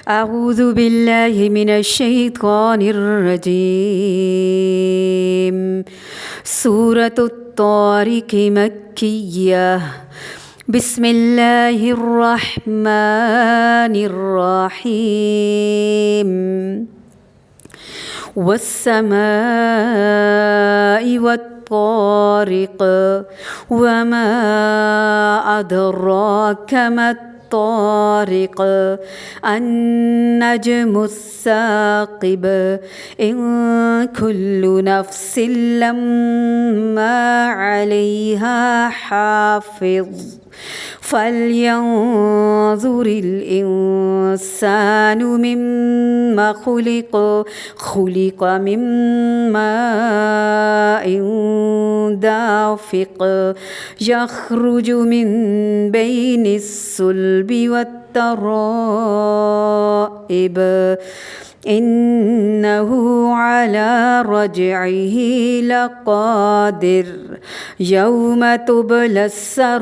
أعوذ بالله من الشيطان الرجيم. سورة الطارق مكية. بسم الله الرحمن الرحيم. والسماء والطارق وما أدراك ما الطارق النجم الثاقب إن كل نفس لما عليها حافظ فلينظر الإنسان مما خلق من ماء دافق يخرج من بين الصلب والترائب إنه على رجعه لقادر يوم تبلى السرائر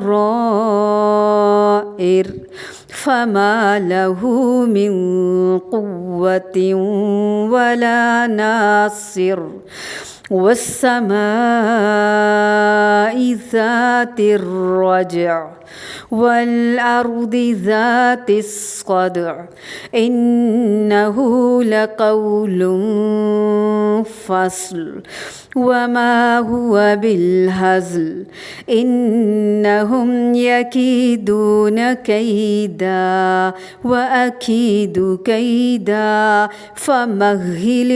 فما له من قوة ولا ناصر والسماء ذات الرجع والأرض ذات الصدع إنه لقول فصل وما هو بالهزل إنهم يكيدون كيدا وأكيد كيدا فمهل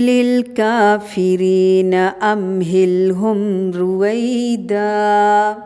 الكافرين أمهلهم رويدا.